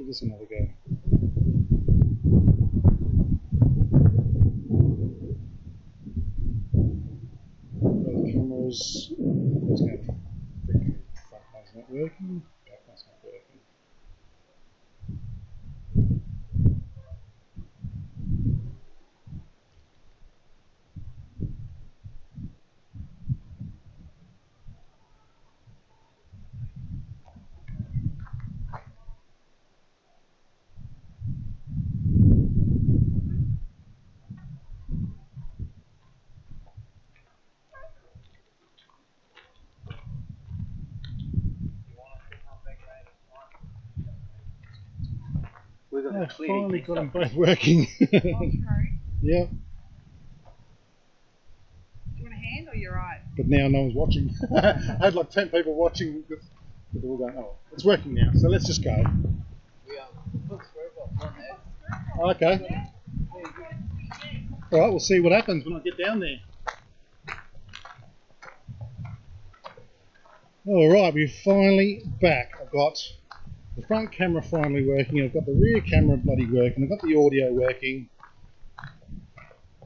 this another go. The cameras. What's going on? Freaking front one's not working. Back one's not working. I've finally got them both working. Yep. Do you want a hand or you're right? But now no one's watching. I had like 10 people watching. But they're all going, oh, it's working now, so let's just go. Okay. Alright, we'll see what happens when I get down there. Alright, we're finally back. I've got the front camera finally working, I've got the rear camera bloody working, I've got the audio working.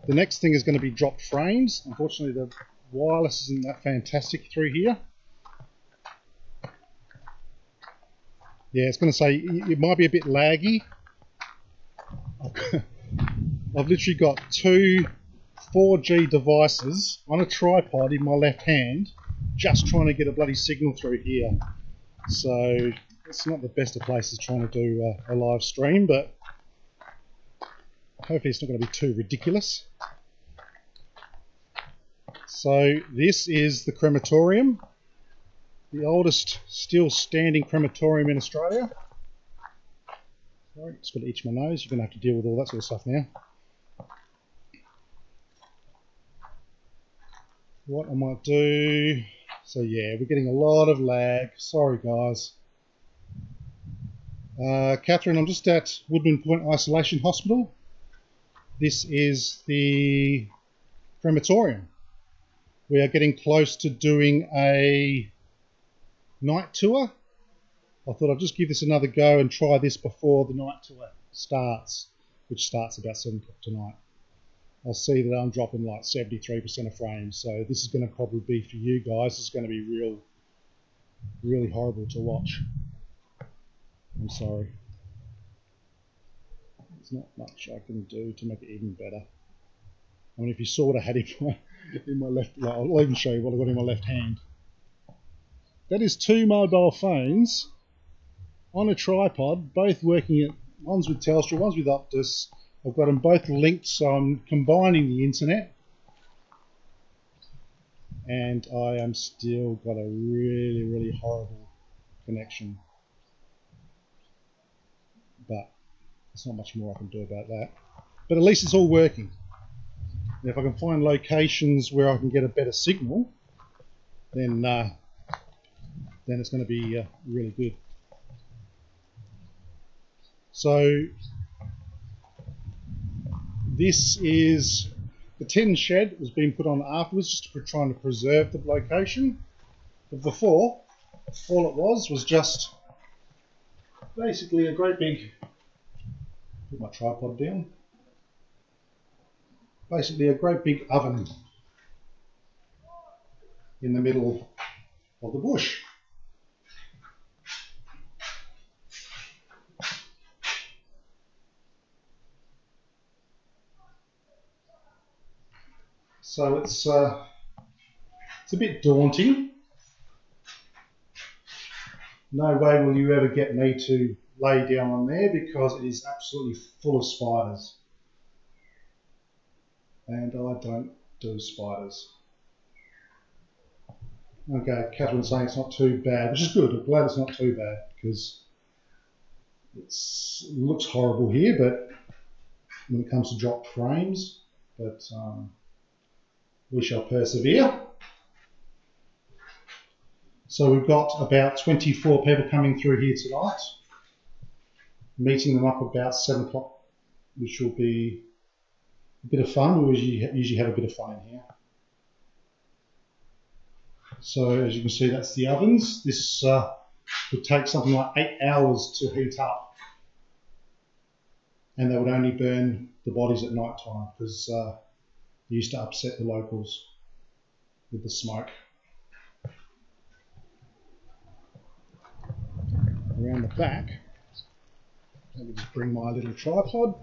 The next thing is going to be dropped frames. Unfortunately the wireless isn't that fantastic through here. Yeah, it's going to say it might be a bit laggy. I've literally got two 4G devices on a tripod in my left hand, just trying to get a bloody signal through here. So it's not the best of places trying to do a live stream, but hopefully it's not going to be too ridiculous. So this is the crematorium, the oldest still standing crematorium in Australia. Sorry, just got to itch my nose. You're going to have to deal with all that sort of stuff now. What I might do, so yeah, we're getting a lot of lag. Sorry guys. Catherine, I'm just at Woodman Point Isolation Hospital. This is the crematorium. We are getting close to doing a night tour. I thought I'd just give this another go and try this before the night tour starts, which starts about 7 o'clock tonight. I'll see that I'm dropping like 73% of frames, so this is going to probably be for you guys. This is going to be really horrible to watch. I'm sorry. There's not much I can do to make it even better. I mean, if you saw what I had in my left, like, I'll even show you what I've got in my left hand. That is two mobile phones on a tripod, both working at, one's with Telstra, one's with Optus. I've got them both linked, so I'm combining the internet. And I am still got a really horrible connection. But there's not much more I can do about that. But at least it's all working. And if I can find locations where I can get a better signal, then it's going to be really good. So this is the tin shed was being put on afterwards, just trying to preserve the location. But before, all it was just basically a great big, put my tripod down, basically a great big oven in the middle of the bush. So it's a bit daunting. No way will you ever get me to lay down on there because it is absolutely full of spiders. And I don't do spiders. Okay, Catherine's saying it's not too bad, which is good. I'm glad it's not too bad because it looks horrible here, but when it comes to dropped frames, but we shall persevere. So we've got about 24 people coming through here tonight, meeting them up about 7 o'clock, which will be a bit of fun. We usually have a bit of fun in here. So as you can see, that's the ovens. This would take something like 8 hours to heat up and they would only burn the bodies at night time because they used to upset the locals with the smoke. Around the back, let me just bring my little tripod.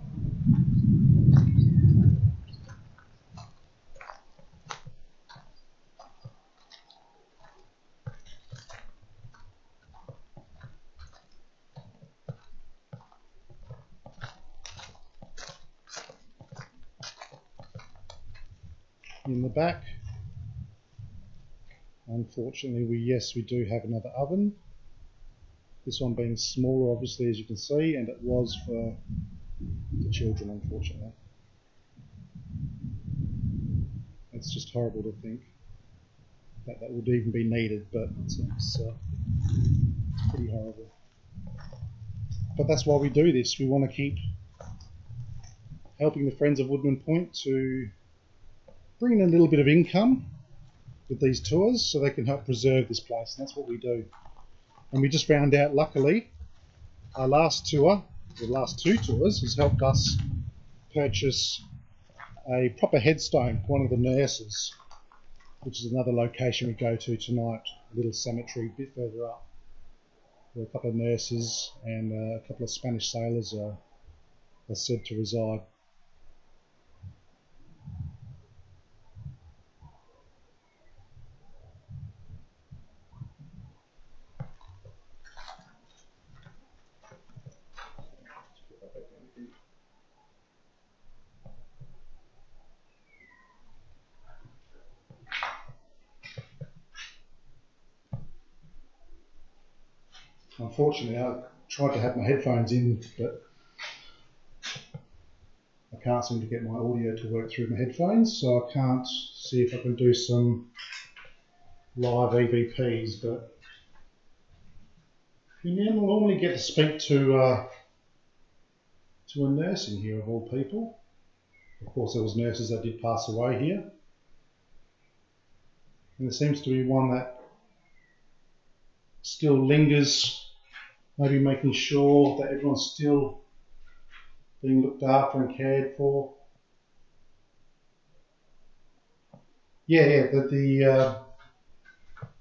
In the back, unfortunately, we do have another oven. This one being smaller, obviously, as you can see, and it was for the children, unfortunately. It's just horrible to think that that would even be needed, but it's pretty horrible. But that's why we do this. We want to keep helping the Friends of Woodman Point to bring in a little bit of income with these tours so they can help preserve this place, and that's what we do. And we just found out, luckily, our last tour, the last two tours, has helped us purchase a proper headstone for one of the nurses, which is another location we go to tonight, a little cemetery a bit further up, where a couple of nurses and a couple of Spanish sailors are said to reside. Unfortunately, I tried to have my headphones in, but I can't seem to get my audio to work through my headphones, so I can't see if I can do some live EVPs. But you normally get to speak to a nurse in here, of all people. Of course, there was nurses that did pass away here, and there seems to be one that still lingers, maybe making sure that everyone's still being looked after and cared for. Yeah, the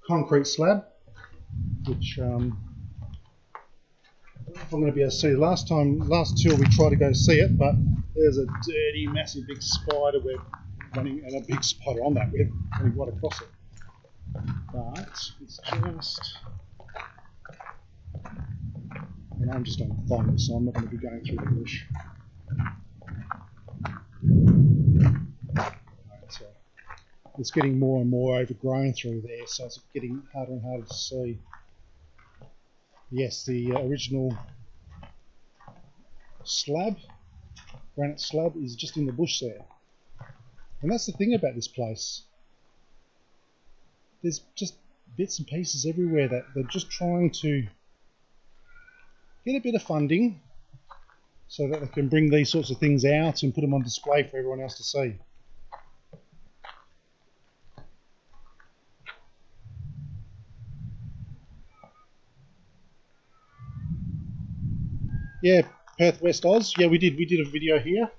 concrete slab, which if I'm going to be able to see. Last tour we tried to go see it, but there's a dirty, massive, big spider web running, and a big spider on that web running right across it. But it's just, and I'm just on the phone, so I'm not going to be going through the bush. So it's getting more and more overgrown through there, so it's getting harder and harder to see. Yes, the original slab, granite slab, is just in the bush there. And that's the thing about this place. There's just bits and pieces everywhere that they're just trying to get a bit of funding so that they can bring these sorts of things out and put them on display for everyone else to see. Yeah, Perth, West Oz. Yeah, we did a video here.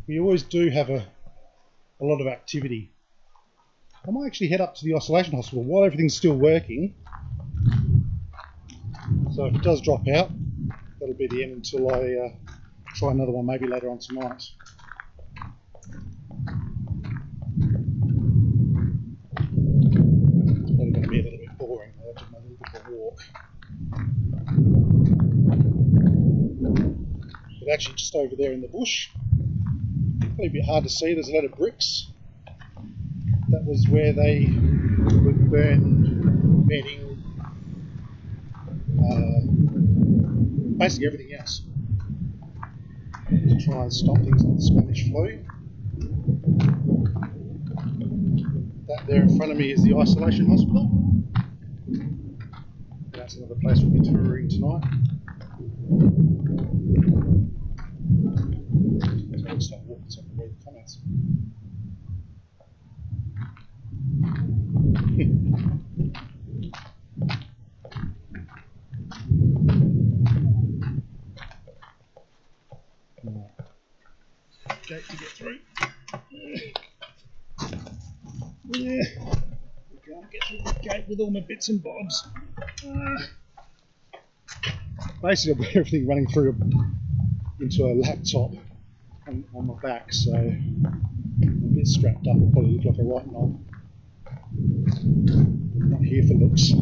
We always do have a lot of activity. I might actually head up to the isolation hospital while everything's still working. So if it does drop out, that'll be the end until I try another one maybe later on tonight. It's probably going to be a little bit boring. I'll have to do a little bit of a walk. But actually just over there in the bush, probably a bit hard to see, there's a lot of bricks. That was where they would burn bedding, basically everything else, to try and stop things like the Spanish flu. That there in front of me is the isolation hospital. That's another place we'll be touring tonight. So I'll start walking so I can read the comments. to get through. Yeah. Can't get through the gate with all my bits and bobs. Basically, I've got everything running through into a laptop on my back, so I'm a bit strapped up. I'll probably look like a right knob. I'm not here for looks.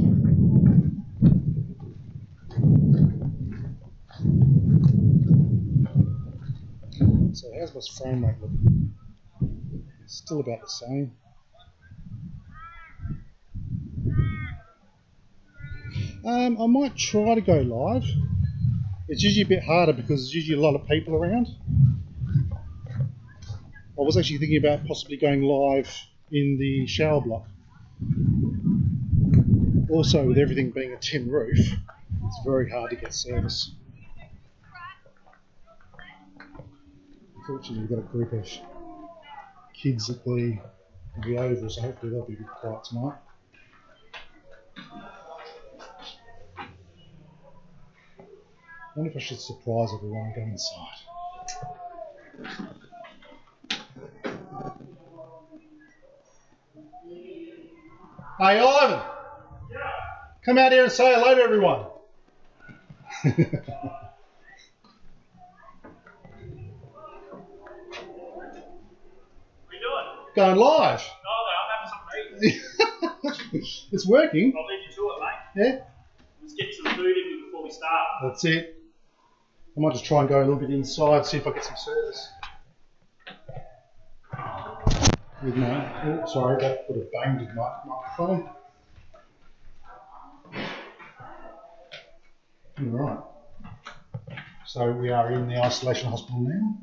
So how's my frame rate looking? It's still about the same. I might try to go live. It's usually a bit harder because there's usually a lot of people around. I was actually thinking about possibly going live in the shower block. Also, with everything being a tin roof, it's very hard to get service. Unfortunately, we've got a group of kids at the Oval, so hopefully they'll be a bit quiet tonight. I wonder if I should surprise everyone and go inside. Hey Ivan! Yeah. Come out here and say hello to everyone. What are you doing? Going live. Oh, no, I'm having something to eat. It's working. I'll lead you to it, mate. Yeah. Let's get some food in before we start. That's it. I might just try and go a little bit inside, see if I get some service. With my, oh, sorry, that would have banged with my microphone. All right. So we are in the isolation hospital now.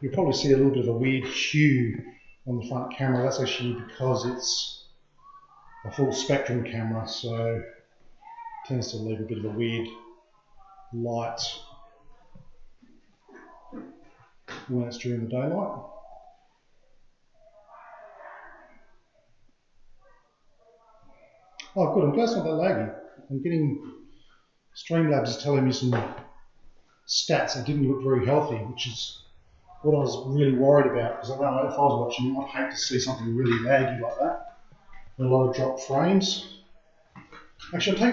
You'll probably see a little bit of a weird hue on the front camera. That's actually because it's a full spectrum camera, so it tends to leave a bit of a weird light when it's during the daylight. Oh good, I'm glad it's not that laggy. I'm getting, Streamlabs is telling me some stats that didn't look very healthy, which is what I was really worried about, because I know if I was watching it, I'd hate to see something really laggy like that. A lot of dropped frames. Actually, I'll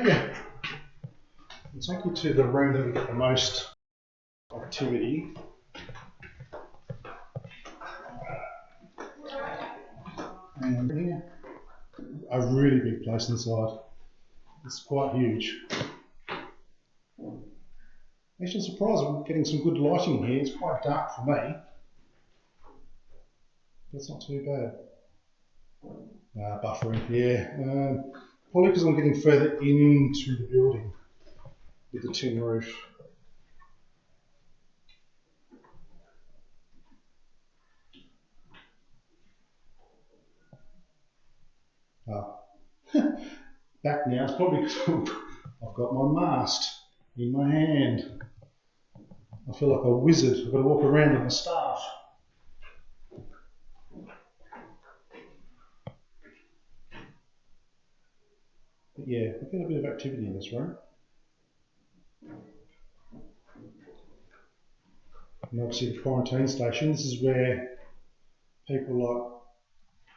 take you to the room that we get the most activity. And here, a really big place inside. It's quite huge. Actually, I'm surprised I'm getting some good lighting here. It's quite dark for me. That's not too bad. Buffering, yeah. Probably because I'm getting further into the building with the tin roof. Back now, it's probably because I've got my mast in my hand. I feel like a wizard. I've got to walk around with my staff. But yeah, we've got a bit of activity in this room. And obviously the quarantine station, this is where people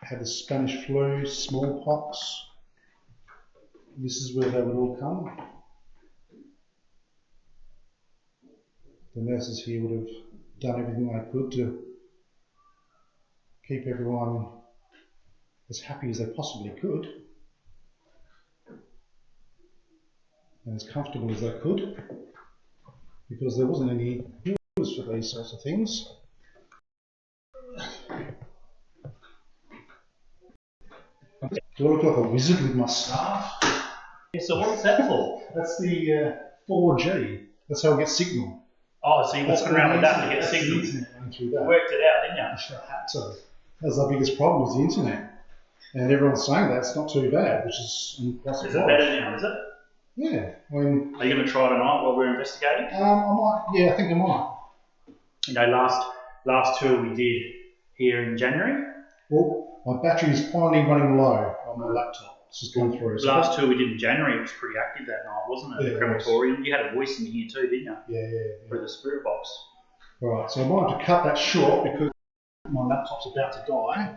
like had the Spanish flu, smallpox. This is where they would all come. The nurses here would have done everything they could to keep everyone as happy as they possibly could and as comfortable as they could, because there wasn't any cures for these sorts of things. Do I look like a wizard with my staff? Yeah, so what's that for? That's the 4G. That's how I get signal. Oh, so you're walking around with that to get signal. signal. You worked it out, didn't you? I had to. That's our biggest problem, is the internet. And everyone's saying that it's not too bad, which is impossible. Is it better now, is it? Yeah. I mean, are you going to try tonight while we're investigating? I might. Yeah, I think I might. You know, last tour we did here in January. Well, my battery is finally running low on my laptop. it's just gone through. The last tour we did in January, it was pretty active that night, wasn't it? Yeah, The crematorium. You had a voice in here too, didn't you? Yeah. Through the spirit box. Right, so I might have to cut that short because my laptop's about to die.